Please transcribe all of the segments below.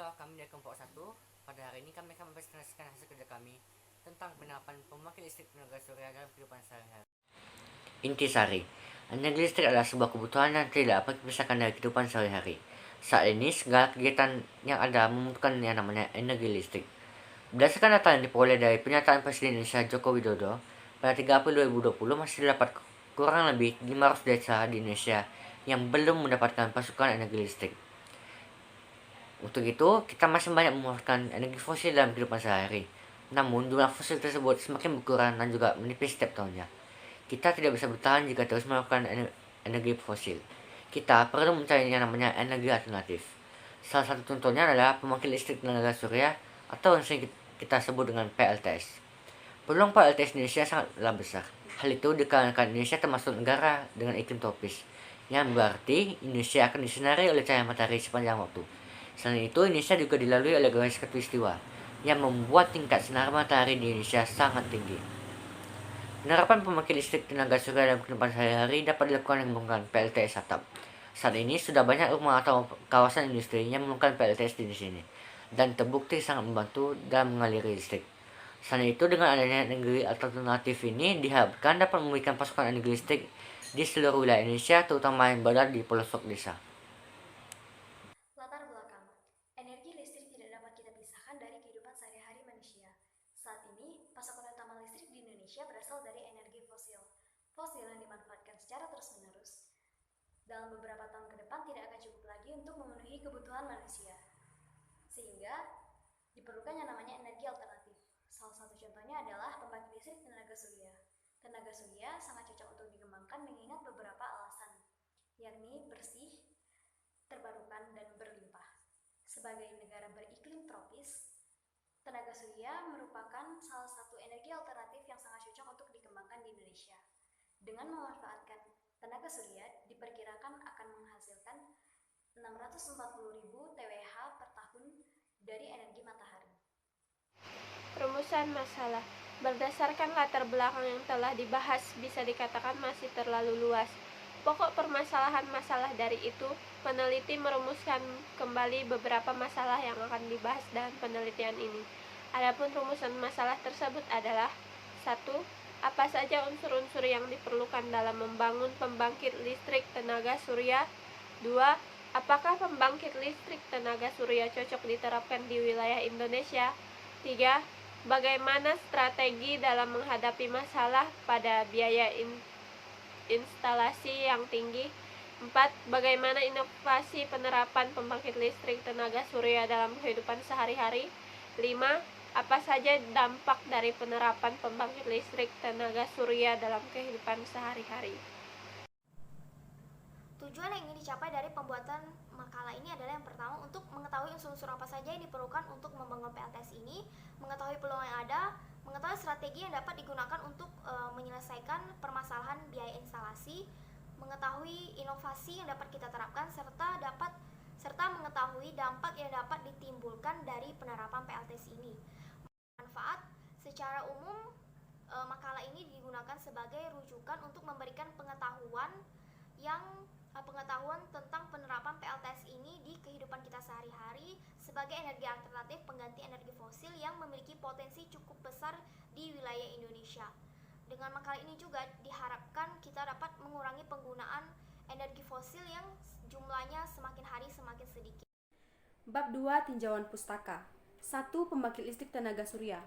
Halo, kami dari kelompok 1. Pada hari ini kami akan mempresentasikan hasil kerja kami tentang penerapan pembangkit listrik tenaga surya dalam kehidupan sehari-hari. Intisari, energi listrik adalah sebuah kebutuhan yang tidak dapat dipisahkan dari kehidupan sehari-hari. Saat ini, segala kegiatan yang ada membutuhkan yang namanya energi listrik. Berdasarkan data yang diperoleh dari pernyataan Presiden Indonesia Joko Widodo, pada 3 April 2020 masih terdapat kurang lebih 500 desa di Indonesia yang belum mendapatkan pasokan energi listrik. Untuk itu, kita masih banyak memanfaatkan energi fosil dalam kehidupan sehari. Namun, jumlah fosil tersebut semakin berkurang dan juga menipis setiap tahunnya. Kita tidak bisa bertahan jika terus melakukan energi fosil. Kita perlu mencari yang namanya energi alternatif. Salah satu contohnya adalah pembangkit listrik tenaga surya atau yang sering kita sebut dengan PLTS. Peluang PLTS Indonesia sangatlah besar. Hal itu dikarenakan Indonesia termasuk negara dengan iklim tropis, yang berarti Indonesia akan disinari oleh cahaya matahari sepanjang waktu. Selain itu, Indonesia juga dilalui oleh garis khatulistiwa yang membuat tingkat sinar matahari di Indonesia sangat tinggi. Penerapan pembangkit listrik tenaga surya dalam kehidupan sehari-hari dapat dilakukan dengan menggunakan PLTS atap. Saat ini sudah banyak rumah atau kawasan industri yang menggunakan PLTS di sini dan terbukti sangat membantu dalam mengaliri listrik. Selain itu, dengan adanya energi alternatif ini diharapkan dapat memberikan pasokan energi listrik di seluruh wilayah Indonesia, terutama yang berada di pelosok desa. Latar belakang, energi listrik tidak dapat kita pisahkan dari kehidupan sehari-hari manusia. Saat ini, pasokan utama listrik di Indonesia berasal dari energi fosil. Fosil yang dimanfaatkan secara terus-menerus dalam beberapa tahun ke depan tidak akan cukup lagi untuk memenuhi kebutuhan manusia. Sehingga diperlukan yang namanya energi alternatif. Salah satu contohnya adalah pembangkit listrik tenaga surya. Tenaga surya sangat cocok untuk dikembangkan mengingat beberapa alasan, yakni bersih, terbarukan, dan berlimpah. Sebagai negara beriklim tropis, tenaga surya merupakan salah satu energi alternatif yang sangat cocok untuk dikembangkan di Indonesia. Dengan memanfaatkan tenaga surya, diperkirakan akan menghasilkan 640.000 TWh per tahun dari energi matahari. Rumusan masalah. Berdasarkan latar belakang yang telah dibahas, bisa dikatakan masih terlalu luas. Pokok permasalahan masalah dari itu, peneliti merumuskan kembali beberapa masalah yang akan dibahas dalam penelitian ini. Adapun rumusan masalah tersebut adalah: 1. Apa saja unsur-unsur yang diperlukan dalam membangun pembangkit listrik tenaga surya? 2. Apakah pembangkit listrik tenaga surya cocok diterapkan di wilayah Indonesia? 3. Bagaimana strategi dalam menghadapi masalah pada biaya instalasi yang tinggi? 4. Bagaimana inovasi penerapan pembangkit listrik tenaga surya dalam kehidupan sehari-hari? 5. Apa saja dampak dari penerapan pembangkit listrik tenaga surya dalam kehidupan sehari-hari? Tujuan yang ingin dicapai dari pembuatan makalah ini adalah yang pertama, untuk mengetahui unsur-unsur apa saja yang diperlukan untuk membangun PLTS ini, mengetahui peluang yang ada, mengetahui strategi yang dapat digunakan untuk menyelesaikan permasalahan biaya instalasi, mengetahui inovasi yang dapat kita terapkan, serta mengetahui dampak yang dapat ditimbulkan dari penerapan PLTS ini. Manfaat secara umum, makalah ini digunakan sebagai rujukan untuk memberikan pengetahuan tentang penerapan PLTS ini di kehidupan kita sehari-hari sebagai energi alternatif pengganti energi fosil yang memiliki potensi cukup besar di wilayah Indonesia. Dengan makalah ini juga diharapkan kita dapat mengurangi penggunaan energi fosil yang jumlahnya semakin hari semakin sedikit. Bab 2 Tinjauan Pustaka. 1. Pembangkit listrik tenaga surya.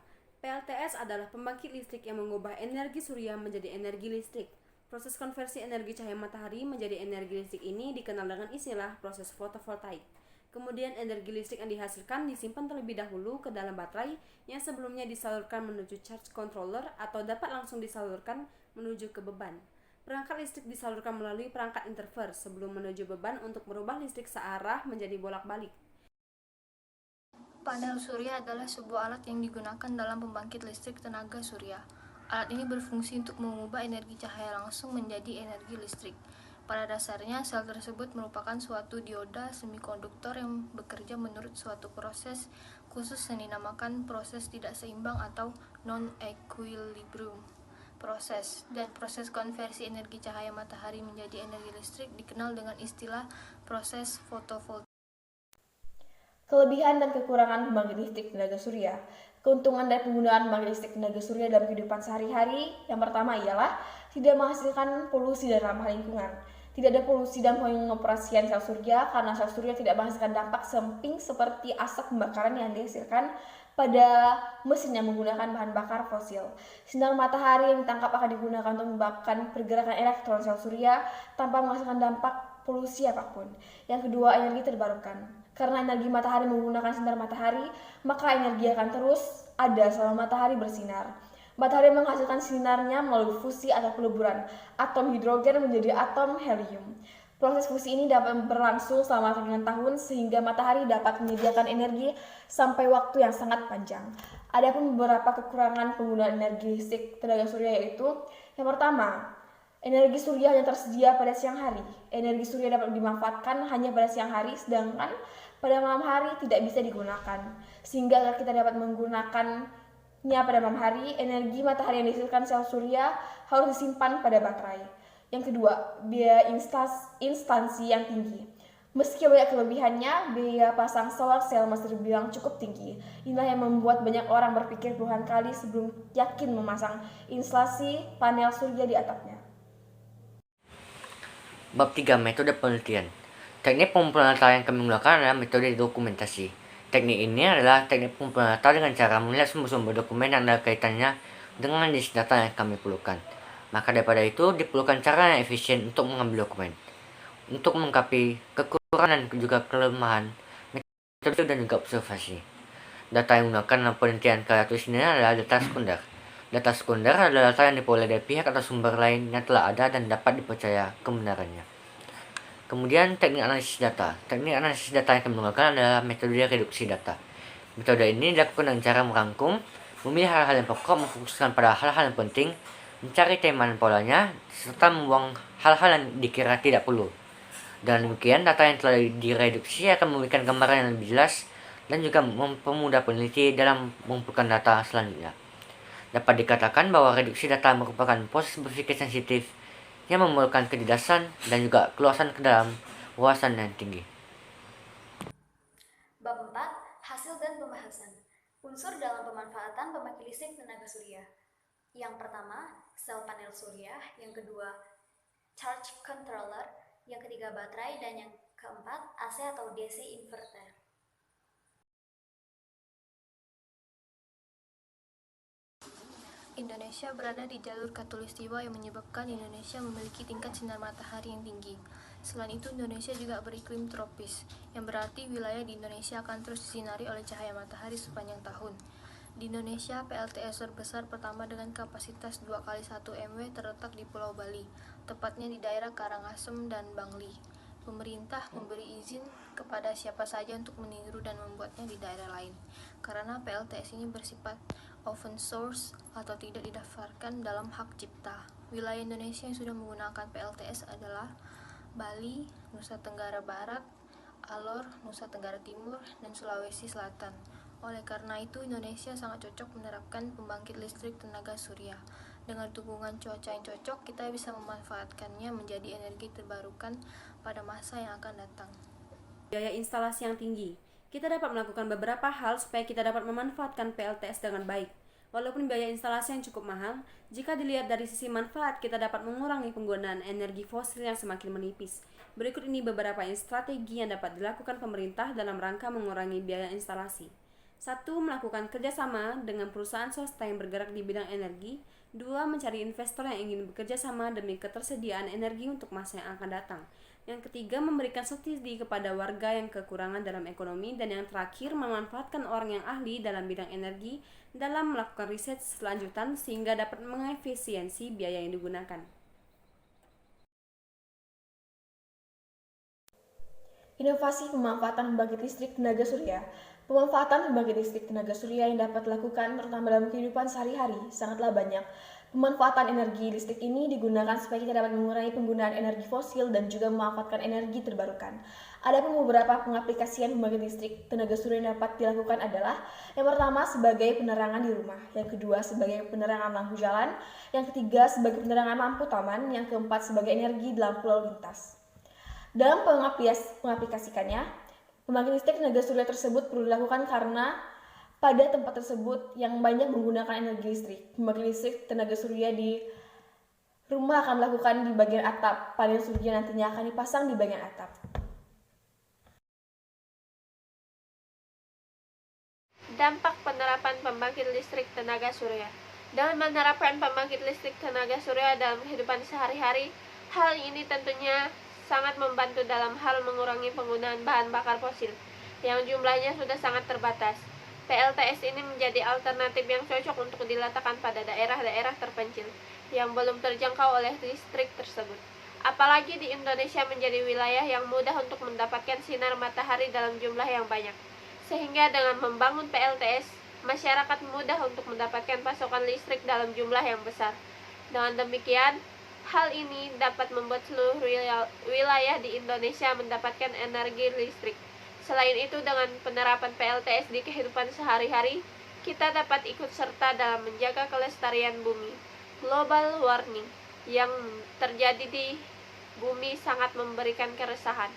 PLTS adalah pembangkit listrik yang mengubah energi surya menjadi energi listrik. Proses konversi energi cahaya matahari menjadi energi listrik ini dikenal dengan istilah proses fotovoltaik. Kemudian energi listrik yang dihasilkan disimpan terlebih dahulu ke dalam baterai yang sebelumnya disalurkan menuju charge controller atau dapat langsung disalurkan menuju ke beban. Perangkat listrik disalurkan melalui perangkat interfer sebelum menuju beban untuk merubah listrik searah menjadi bolak-balik. Panel surya adalah sebuah alat yang digunakan dalam pembangkit listrik tenaga surya. Alat ini berfungsi untuk mengubah energi cahaya langsung menjadi energi listrik. Pada dasarnya, sel tersebut merupakan suatu dioda semikonduktor yang bekerja menurut suatu proses khusus yang dinamakan proses tidak seimbang atau non-equilibrium proses. Dan proses konversi energi cahaya matahari menjadi energi listrik dikenal dengan istilah proses fotovoltaik. Kelebihan dan kekurangan pembangkit listrik tenaga surya. Keuntungan dari penggunaan pembangkit listrik tenaga surya dalam kehidupan sehari-hari yang pertama ialah tidak menghasilkan polusi dan ramah lingkungan. Tidak ada polusi dalam pengoperasian sel surya karena sel surya tidak menghasilkan dampak samping seperti asap pembakaran yang dihasilkan pada mesin yang menggunakan bahan bakar fosil. Sinar matahari yang ditangkap akan digunakan untuk menyebabkan pergerakan elektron sel surya tanpa menghasilkan dampak polusi apapun. Yang kedua, energi terbarukan. Karena energi matahari menggunakan sinar matahari, maka energi akan terus ada selama matahari bersinar. Matahari menghasilkan sinarnya melalui fusi atau peleburan atom hidrogen menjadi atom helium. Proses fusi ini dapat berlangsung selama ratusan tahun sehingga matahari dapat menyediakan energi sampai waktu yang sangat panjang. Ada pun beberapa kekurangan penggunaan energi listrik tenaga surya yaitu yang pertama, energi surya hanya tersedia pada siang hari. Energi surya dapat dimanfaatkan hanya pada siang hari, sedangkan pada malam hari tidak bisa digunakan. Sehingga agar kita dapat menggunakannya pada malam hari, energi matahari yang dihasilkan sel surya harus disimpan pada baterai. Yang kedua, biaya instansi yang tinggi. Meski banyak kelebihannya, biaya pasang solar cell masih terbilang cukup tinggi. Inilah yang membuat banyak orang berpikir puluhan kali sebelum yakin memasang instalasi panel surya di atapnya. Bab 3. Metode penelitian. Teknik pengumpulan data yang kami gunakan adalah metode dokumentasi. Teknik ini adalah teknik pengumpulan data dengan cara melihat sumber-sumber dokumen yang ada kaitannya dengan jenis data yang kami perlukan. Maka daripada itu, diperlukan cara yang efisien untuk mengambil dokumen. Untuk melengkapi kekurangan dan juga kelemahan metode dan juga observasi. Data yang digunakan dalam penelitian karya tulis ini adalah data sekunder. Data sekunder adalah data yang diperoleh dari pihak atau sumber lain yang telah ada dan dapat dipercaya kebenarannya. Kemudian teknik analisis data. Teknik analisis data yang kami gunakan adalah metode reduksi data. Metode ini dilakukan dengan cara merangkum, memilih hal-hal yang pokok, memfokuskan pada hal-hal yang penting, mencari tema dan polanya, serta membuang hal-hal yang dikira tidak perlu. Dengan demikian, data yang telah direduksi akan memberikan gambaran yang lebih jelas dan juga mempermudah peneliti dalam mengumpulkan data selanjutnya. Dapat dikatakan bahwa reduksi data merupakan proses berpikir sensitif yang memerlukan kecerdasan dan juga keluasan ke dalam wawasan yang tinggi. Bab 4. Hasil dan pembahasan. Unsur dalam pemanfaatan pembangkit listrik tenaga surya. Yang pertama, sel panel surya. Yang kedua, charge controller. Yang ketiga, baterai. Dan yang keempat, AC atau DC inverter. Indonesia berada di jalur khatulistiwa yang menyebabkan Indonesia memiliki tingkat sinar matahari yang tinggi. Selain itu, Indonesia juga beriklim tropis, yang berarti wilayah di Indonesia akan terus disinari oleh cahaya matahari sepanjang tahun. Di Indonesia, PLTS terbesar pertama dengan kapasitas 2x1 MW terletak di Pulau Bali, tepatnya di daerah Karangasem dan Bangli. Pemerintah memberi izin kepada siapa saja untuk meniru dan membuatnya di daerah lain, karena PLTS ini bersifat open source atau tidak didaftarkan dalam hak cipta. Wilayah Indonesia yang sudah menggunakan PLTS adalah Bali, Nusa Tenggara Barat, Alor, Nusa Tenggara Timur, dan Sulawesi Selatan. Oleh karena itu, Indonesia sangat cocok menerapkan pembangkit listrik tenaga surya. Dengan dukungan cuaca yang cocok, kita bisa memanfaatkannya menjadi energi terbarukan pada masa yang akan datang. Biaya instalasi yang tinggi. Kita dapat melakukan beberapa hal supaya kita dapat memanfaatkan PLTS dengan baik. Walaupun biaya instalasi yang cukup mahal, jika dilihat dari sisi manfaat, kita dapat mengurangi penggunaan energi fosil yang semakin menipis. Berikut ini beberapa strategi yang dapat dilakukan pemerintah dalam rangka mengurangi biaya instalasi. 1. Melakukan kerjasama dengan perusahaan swasta yang bergerak di bidang energi. 2. Mencari investor yang ingin bekerja sama demi ketersediaan energi untuk masa yang akan datang. Yang ketiga, memberikan subsidi kepada warga yang kekurangan dalam ekonomi. Dan yang terakhir, memanfaatkan orang yang ahli dalam bidang energi dalam melakukan riset selanjutan sehingga dapat mengefisiensi biaya yang digunakan. Inovasi pemanfaatan pembangkit listrik tenaga surya. Pemanfaatan pembangkit listrik tenaga surya yang dapat dilakukan terutama dalam kehidupan sehari-hari sangatlah banyak. Pemanfaatan energi listrik ini digunakan supaya kita dapat mengurangi penggunaan energi fosil dan juga memanfaatkan energi terbarukan. Ada pun beberapa pengaplikasian pembangkit listrik tenaga surya yang dapat dilakukan adalah yang pertama sebagai penerangan di rumah, yang kedua sebagai penerangan lampu jalan, yang ketiga sebagai penerangan lampu taman, yang keempat sebagai energi dalam lalu lintas. Dalam pengaplikasikannya, Pembangkit listrik tenaga surya tersebut perlu dilakukan karena pada tempat tersebut yang banyak menggunakan energi listrik. Pembangkit listrik tenaga surya di rumah akan dilakukan di bagian atap. Panel surya nantinya akan dipasang di bagian atap. Dampak penerapan pembangkit listrik tenaga surya. Dalam menerapkan pembangkit listrik tenaga surya dalam kehidupan sehari-hari, hal ini tentunya sangat membantu dalam hal mengurangi penggunaan bahan bakar fosil yang jumlahnya sudah sangat terbatas. PLTS ini menjadi alternatif yang cocok untuk diletakkan pada daerah-daerah terpencil yang belum terjangkau oleh listrik tersebut. Apalagi di Indonesia menjadi wilayah yang mudah untuk mendapatkan sinar matahari dalam jumlah yang banyak. Sehingga dengan membangun PLTS, masyarakat mudah untuk mendapatkan pasokan listrik dalam jumlah yang besar. Dengan demikian, hal ini dapat membuat seluruh wilayah di Indonesia mendapatkan energi listrik. Selain itu, dengan penerapan PLTS di kehidupan sehari-hari, kita dapat ikut serta dalam menjaga kelestarian bumi. Global warming yang terjadi di bumi sangat memberikan keresahan,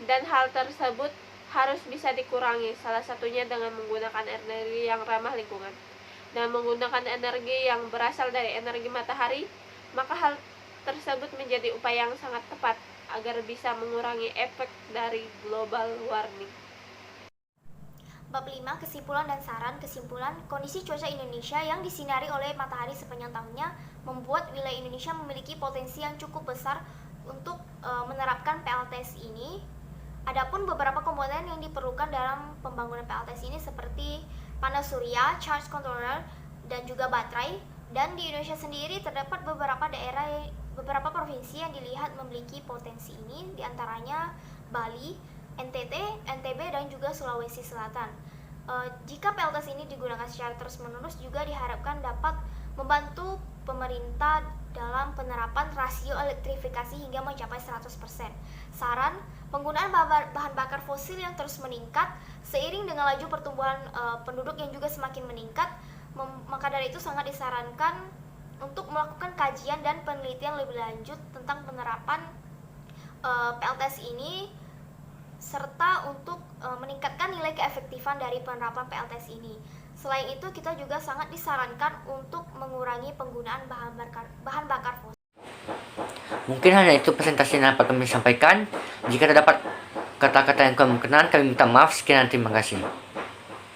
dan hal tersebut harus bisa dikurangi, salah satunya dengan menggunakan energi yang ramah lingkungan. Dengan menggunakan energi yang berasal dari energi matahari, maka hal tersebut menjadi upaya yang sangat tepat agar bisa mengurangi efek dari global warming. Bab 5, kesimpulan dan saran. Kesimpulan, kondisi cuaca Indonesia yang disinari oleh matahari sepanjang tahunnya membuat wilayah Indonesia memiliki potensi yang cukup besar untuk menerapkan PLTS ini. Adapun beberapa komponen yang diperlukan dalam pembangunan PLTS ini seperti panel surya, charge controller, dan juga baterai. Dan di Indonesia sendiri terdapat beberapa provinsi yang dilihat memiliki potensi ini, diantaranya Bali, NTT, NTB, dan juga Sulawesi Selatan. Jika PLTS ini digunakan secara terus-menerus juga diharapkan dapat membantu pemerintah dalam penerapan rasio elektrifikasi hingga mencapai 100%. Saran, penggunaan bahan bakar fosil yang terus meningkat seiring dengan laju pertumbuhan penduduk yang juga semakin meningkat, maka dari itu sangat disarankan untuk melakukan kajian dan penelitian lebih lanjut tentang penerapan PLTS ini, serta untuk meningkatkan nilai keefektifan dari penerapan PLTS ini. Selain itu, kita juga sangat disarankan untuk mengurangi penggunaan bahan bakar fosil. Mungkin hanya itu presentasi yang dapat kami sampaikan. Jika terdapat kata-kata yang kurang berkenan, kami minta maaf. Sekian, terima kasih.